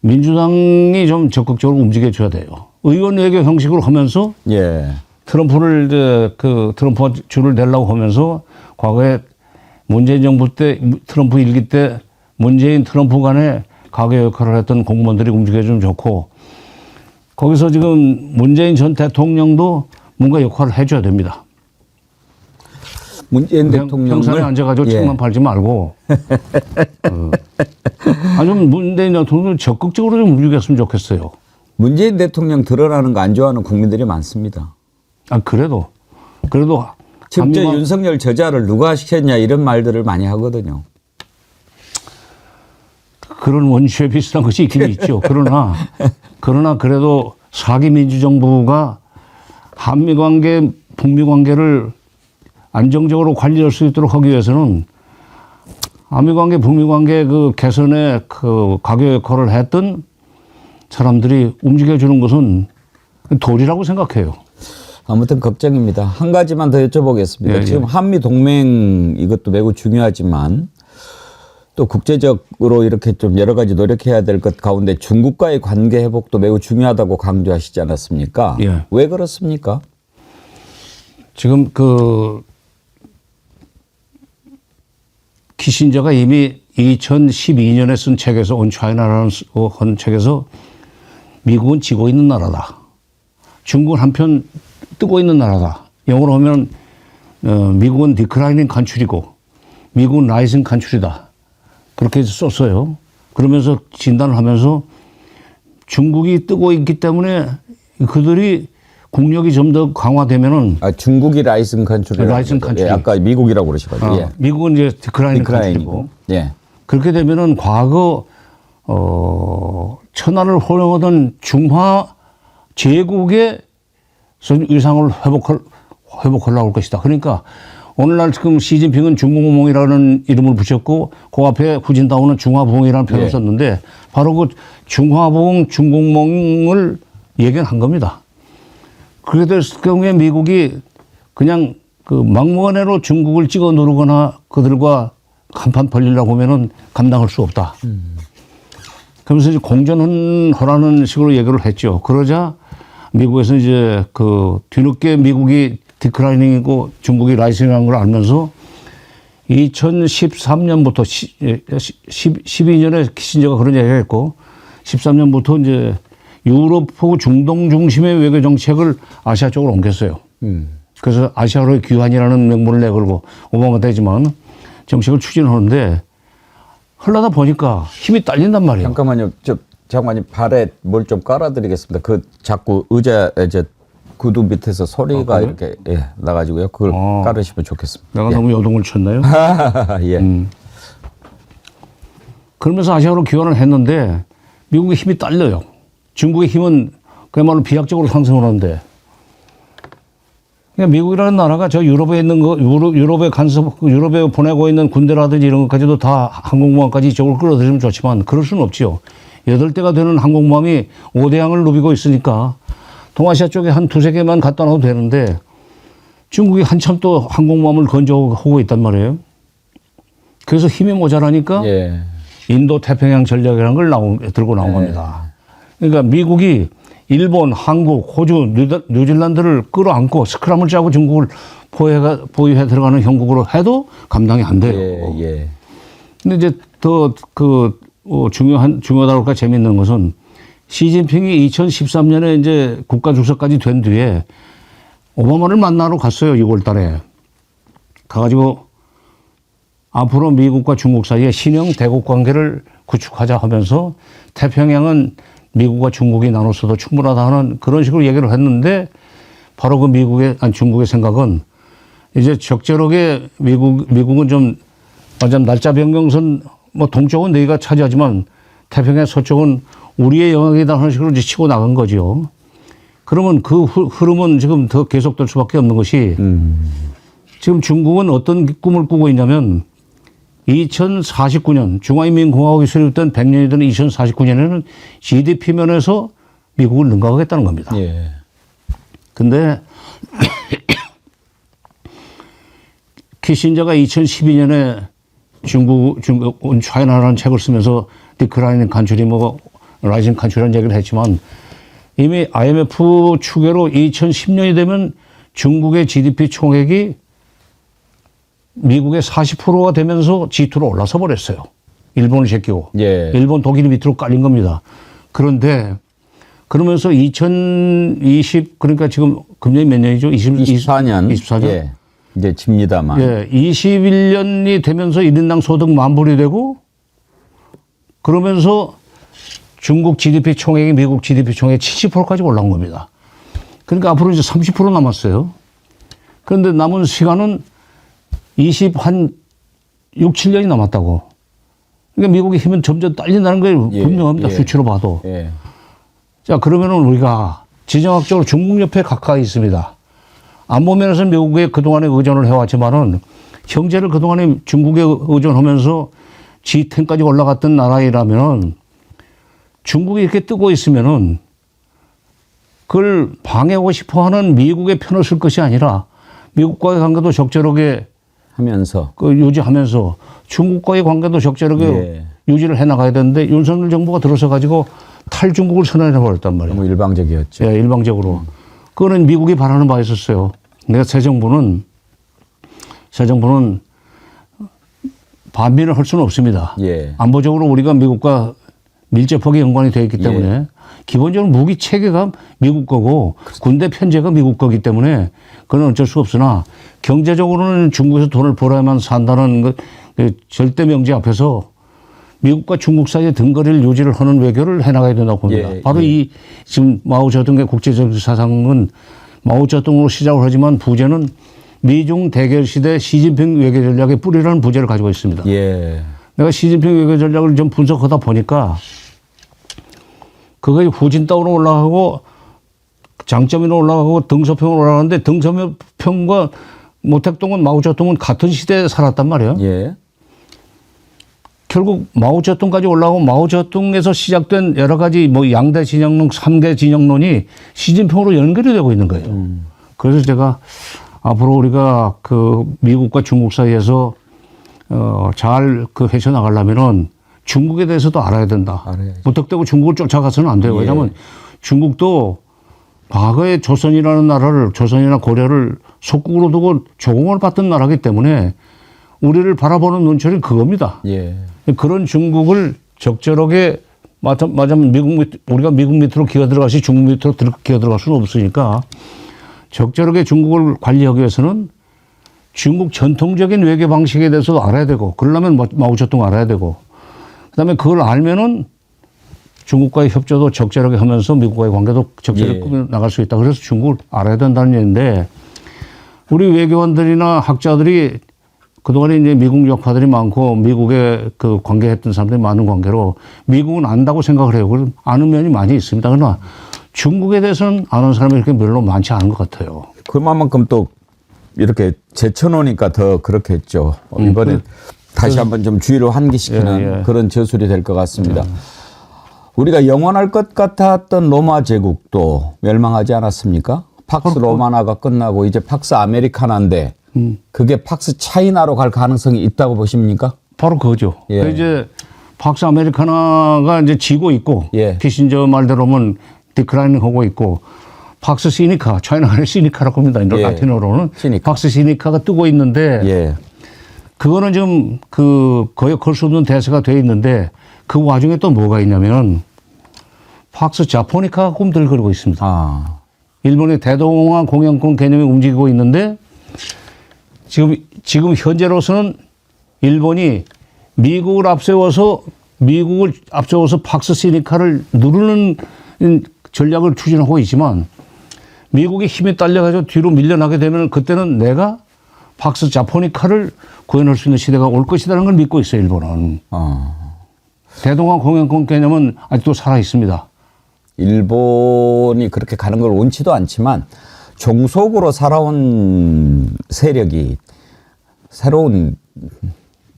민주당이 좀 적극적으로 움직여줘야 돼요. 의원 외교 형식으로 하면서 예. 트럼프를 이제 그 트럼프가 줄을 내려고 하면서 과거에 문재인 정부 때 트럼프 일기 때 문재인 트럼프 간에 가계 역할을 했던 공무원들이 움직여주면 좋고 거기서 지금 문재인 전 대통령도 뭔가 역할을 해줘야 됩니다. 문재인 대통령을 평상에 앉아가지고 예. 책만 팔지 말고 좀 문재인 대통령을 적극적으로 좀 움직였으면 좋겠어요. 문재인 대통령 드러나는 거 안 좋아하는 국민들이 많습니다. 그래도 심지어 한미관- 윤석열 저자를 누가 시켰냐 이런 말들을 많이 하거든요. 그런 원시에 비슷한 것이 있긴 있죠. 그러나 그래도 사기 민주정부가 한미 관계, 북미 관계를 안정적으로 관리할 수 있도록 하기 위해서는 한미 관계, 북미 관계 그 개선에 그 가교 역할을 했던 사람들이 움직여주는 것은 도리라고 생각해요. 아무튼 걱정입니다. 한 가지만 더 여쭤보겠습니다. 예, 지금 예. 한미 동맹 이것도 매우 중요하지만 또 국제적으로 이렇게 좀 여러 가지 노력해야 될 것 가운데 중국과의 관계 회복도 매우 중요하다고 강조하시지 않았습니까? 예. 왜 그렇습니까? 지금 그 키신저가 이미 2012년에 쓴 책에서 온 차이나라는 한 책에서 미국은 지고 있는 나라다. 중국은 한편 뜨고 있는 나라다. 영어로 하면 미국은 디클라이닝 컨트리고 미국은 라이징 컨트리다. 그렇게 썼어요. 그러면서 진단을 하면서 중국이 뜨고 있기 때문에 그들이 국력이 좀 더 강화되면은 중국이 라이슨 컨트리. 라이슨 컨트리. 아까 미국이라고 그러시거든요. 예. 미국은 이제 디클라이닝 컨트리고 예. 그렇게 되면은 과거 천하를 호령하던 중화 제국의 위상을 회복하려고 할 것이다. 그러니까 오늘날 지금 시진핑은 중공몽이라는 이름을 붙였고 그 앞에 후진타오는 중화부흥이라는 표현을 예. 썼는데 바로 그 중화부흥 중공몽을 예견한 겁니다. 그렇게 됐을 경우에 미국이 그냥 그 막무가내로 중국을 찍어 누르거나 그들과 간판 벌리려고 하면은 감당할 수 없다. 그러면서 이제 공전하라는 식으로 얘기를 했죠. 그러자 미국에서 이제 그 뒤늦게 미국이 디클라이닝이고 중국이 라이징이라는 걸 알면서 2013년부터 12년에 키신저가 그런 얘기를 했고 13년부터 이제 유럽하고 중동 중심의 외교 정책을 아시아 쪽으로 옮겼어요. 그래서 아시아로의 귀환이라는 명분을 내걸고 오바마 때지만 정책을 추진하는데 흘러다 보니까 힘이 딸린단 말이에요. 잠깐만요. 장관님 발에 뭘 좀 깔아드리겠습니다. 그 자꾸 의자 이제 구두 밑에서 소리가 그래요? 이렇게 나가지고요. 그걸 깔으시면 좋겠습니다. 내가 너무 요동을 쳤나요? 예. 그러면서 아시아로 귀환을 했는데 미국의 힘이 딸려요. 중국의 힘은 그야말로 비약적으로 상승을 하는데 그러니까 미국이라는 나라가 저 유럽에 있는 거 유럽에 유럽에 보내고 있는 군대라든지 이런 것까지도 다 항공모함까지 이쪽으로 끌어들이면 좋지만 그럴 수는 없지요. 8대가 되는 항공모함이 5대양을 누비고 있으니까 동아시아 쪽에 한 2-3개만 갖다 놔도 되는데 중국이 한참 또 항공모함을 건조하고 있단 말이에요. 그래서 힘이 모자라니까 예. 인도 태평양 전략이라는 걸 들고 나온 겁니다. 그러니까 미국이 일본, 한국, 호주, 뉴질랜드를 끌어안고 스크럼을 짜고 중국을 보유해 들어가는 형국으로 해도 감당이 안 돼요. 예. 근데 이제 더 중요하다고 할까 재밌는 것은 시진핑이 2013년에 이제 국가주석까지 된 뒤에 오바마를 만나러 갔어요. 6월 달에. 가가지고 앞으로 미국과 중국 사이에 신형 대국 관계를 구축하자 하면서 태평양은 미국과 중국이 나눠서도 충분하다 하는 그런 식으로 얘기를 했는데 바로 그 중국의 생각은 이제 적절하게 미국은 좀 완전 날짜 변경선 뭐 동쪽은 너희가 차지하지만 태평양 서쪽은 우리의 영역이다 하는 식으로 이제 치고 나간 거죠. 그러면 그 흐름은 지금 더 계속될 수밖에 없는 것이 지금 중국은 어떤 꿈을 꾸고 있냐면 2049년 중화인민공화국이 수립된 100년이 되는 2049년에는 GDP 면에서 미국을 능가하겠다는 겁니다. 예. 근데 키신저가 2012년에 중국 차이나라는 책을 쓰면서 디클라이닝 간추리 뭐 라이징 간추리라는 얘기를 했지만 이미 IMF 추계로 2010년이 되면 중국의 GDP 총액이 미국의 40%가 되면서 G2로 올라서 버렸어요. 일본을 제끼고. 예. 일본, 독일이 밑으로 깔린 겁니다. 그런데 그러면서 2020 그러니까 지금 금년이 몇 년이죠? 24년. 24년. 예. 이제 집니다만. 예. 21년이 되면서 1인당 소득 10,000불이 되고 그러면서 중국 GDP 총액이 미국 GDP 총액 70%까지 올라온 겁니다. 그러니까 앞으로 이제 30% 남았어요. 그런데 남은 시간은 한 6, 7년이 남았다고. 그러니까 미국의 힘은 점점 딸린다는 게 예, 분명합니다. 예. 수치로 봐도. 예. 자, 그러면은 우리가 지정학적으로 중국 옆에 가까이 있습니다. 안보 면에서 미국에 그동안에 의존을 해왔지만은 경제를 그동안에 중국에 의존하면서 G10까지 올라갔던 나라이라면 중국이 이렇게 뜨고 있으면은 그걸 방해하고 싶어 하는 미국의 편을 쓸 것이 아니라 미국과의 관계도 적절하게 하면서. 유지하면서 중국과의 관계도 적절하게 예. 유지를 해 나가야 되는데 윤석열 정부가 들어서 가지고 탈중국을 선언해 버렸단 말이에요. 너무 일방적이었죠. 예, 일방적으로. 그거는 미국이 바라는 바가 있었어요. 내가 새 정부는 반민을 할 수는 없습니다. 예. 안보적으로 우리가 미국과 밀접하게 연관이 되어 있기 때문에 예. 기본적으로 무기 체계가 미국 거고 군대 편제가 미국 거기 때문에 그건 어쩔 수 없으나 경제적으로는 중국에서 돈을 벌어야만 산다는 그 절대 명제 앞에서 미국과 중국 사이의 등거리를 유지를 하는 외교를 해나가야 된다고 봅니다. 예, 바로 예. 이 지금 마오쩌둥의 국제적 사상은 마오쩌둥으로 시작을 하지만 부제는 미중 대결 시대 시진핑 외교 전략의 뿌리라는 부제를 가지고 있습니다. 예. 내가 시진핑 외교 전략을 좀 분석하다 보니까 그게 후진따오로 올라가고 장점으로 올라가고 등소평으로 올라가는데 등소평과 모택동은 마오쩌둥은 같은 시대에 살았단 말이에요. 예. 결국 마오쩌둥까지 올라가고 마오쩌둥에서 시작된 여러 가지 뭐 양대 진영론, 3대 진영론이 시진핑으로 연결이 되고 있는 거예요. 그래서 제가 앞으로 우리가 그 미국과 중국 사이에서 잘 그 헤쳐나가려면은 중국에 대해서도 알아야 된다. 알아야죠. 무턱대고 중국을 쫓아가서는 안 돼요. 예. 왜냐하면 중국도 과거에 조선이라는 나라를 조선이나 고려를 속국으로 두고 조공을 받던 나라이기 때문에 우리를 바라보는 눈초리 그겁니다. 예. 그런 중국을 적절하게 맞으면 우리가 미국 밑으로 기어 들어가시 중국 밑으로 기어 들어갈 수는 없으니까 적절하게 중국을 관리하기 위해서는 중국 전통적인 외교 방식에 대해서도 알아야 되고 그러려면 마오쩌둥 알아야 되고 그다음에 그걸 알면은 중국과의 협조도 적절하게 하면서 미국과의 관계도 적절하게 예. 꾸며 나갈 수 있다. 그래서 중국을 알아야 된다는 얘기인데 우리 외교관들이나 학자들이 그동안에 이제 미국 역파들이 많고 미국에 그 관계했던 사람들이 많은 관계로 미국은 안다고 생각을 해요. 그래서 아는 면이 많이 있습니다. 그러나 중국에 대해서는 아는 사람이 이렇게 별로 많지 않은 것 같아요. 그만큼 또 이렇게 제쳐놓으니까 더 그렇게 했죠. 이번에 다시 한번 좀 주의를 환기시키는 예, 예. 그런 저술이 될 것 같습니다. 우리가 영원할 것 같았던 로마 제국도 멸망하지 않았습니까? 팍스 로마나가 끝나고 이제 팍스 아메리카나인데 그게 팍스 차이나로 갈 가능성이 있다고 보십니까? 바로 그거죠. 예. 이제 팍스 아메리카나가 이제 지고 있고 예. 키신저 말대로는 디클라이닝 하고 있고 팍스 시니카, 차이나의 시니카라고 합니다. 예. 라틴어로는 시니카. 팍스 시니카가 뜨고 있는데 예. 그거는 지금 거의 걸 수 없는 대세가 돼 있는데 그 와중에 또 뭐가 있냐면 팍스 자포니카가 꿈틀거리고 있습니다. 아. 일본의 대동강 공영권 개념이 움직이고 있는데 지금 현재로서는 일본이 미국을 앞세워서 팍스 시니카를 누르는 전략을 추진하고 있지만 미국의 힘이 딸려가지고 뒤로 밀려나게 되면 그때는 내가 팍스 자포니카를 구현할 수 있는 시대가 올 것이라는 걸 믿고 있어요, 일본은. 대동강 공영권 개념은 아직도 살아 있습니다. 일본이 그렇게 가는 걸 원치도 않지만 종속으로 살아온 세력이 새로운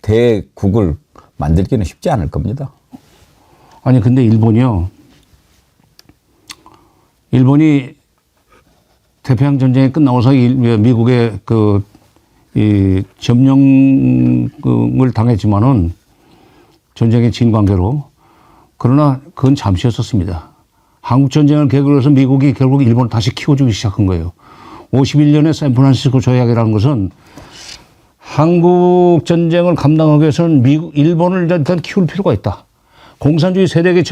대국을 만들기는 쉽지 않을 겁니다. 아니 근데 일본이 태평양 전쟁이 끝나고서 미국의 그 이 점령을 당했지만은 전쟁의 진 관계로 그러나 그건 잠시였었습니다. 한국 전쟁을 계기로 해서 미국이 결국 일본을 다시 키워주기 시작한 거예요. 51년에 샌프란시스코 조약이라는 것은 한국 전쟁을 감당하기 위해서는 일본을 일단 키울 필요가 있다. 공산주의 세력의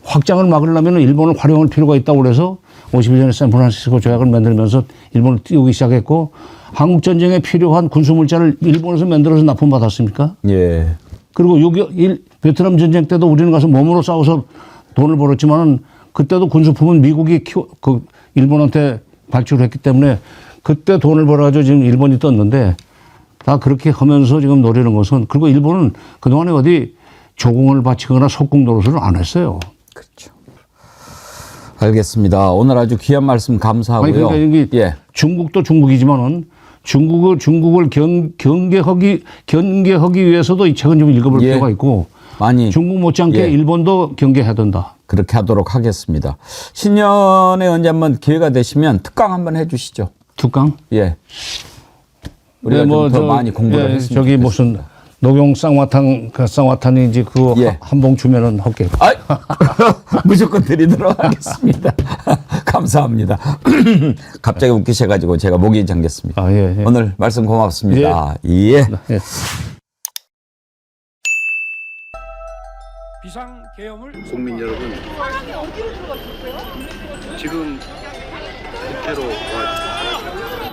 확장을 막으려면 일본을 활용할 필요가 있다고 그래서 51년에 샌프란시스코 조약을 만들면서 일본을 띄우기 시작했고 한국 전쟁에 필요한 군수물자를 일본에서 만들어서 납품받았습니까? 예. 그리고 베트남 전쟁 때도 우리는 가서 몸으로 싸워서 돈을 벌었지만은 그때도 군수품은 미국이 일본한테 발주를 했기 때문에 그때 돈을 벌어가지고 지금 일본이 떴는데 다 그렇게 하면서 지금 노리는 것은 그리고 일본은 그동안에 어디 조공을 바치거나 석궁 노릇을 안 했어요. 그렇죠. 알겠습니다. 오늘 아주 귀한 말씀 감사하고요. 아니 그러니까 이게 예. 중국도 중국이지만은 중국을 경계하기 위해서도 이 책은 좀 읽어볼 예. 필요가 있고 많이 중국 못지않게 예. 일본도 경계해야 된다. 그렇게 하도록 하겠습니다. 신년에 언제 한번 기회가 되시면 특강 한번 해주시죠. 특강? 예. 우리가 좀 더 많이 공부를 했으면 저기 좋겠습니다. 무슨 녹용 쌍화탕 그 쌍화탕인지 그거 예. 한 봉 주면은 할게요. 아이, 무조건 드리도록 하겠습니다. 감사합니다. 갑자기 웃기셔가지고 제가 목이 잠겼습니다. 아, 예, 예. 오늘 말씀 고맙습니다. 예. 예. 비상계엄을 국민 여러분, 지금 국회로 와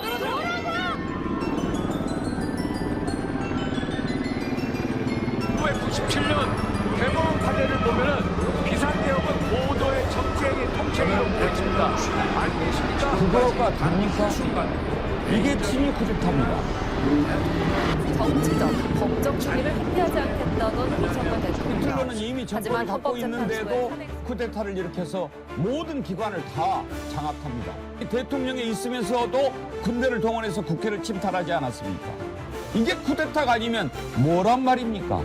1997년 대법원 판례를 보면은 비상계엄은 모도의 정쟁의 통째로 되어집니다. 알고 계십니까? 그거가 됩니까? 순간 이게 친위 쿠데타입니다. 정치적, 법적 중립을 회피하지 않겠다던 이정만 대통령. 히틀러는 이미 정권을 하지만 갖고 있는데도 헌법재판소의 탄핵- 쿠데타를 일으켜서 모든 기관을 다 장악합니다. 대통령에 있으면서도 군대를 동원해서 국회를 침탈하지 않았습니까? 이게 쿠데타가 아니면 뭐란 말입니까?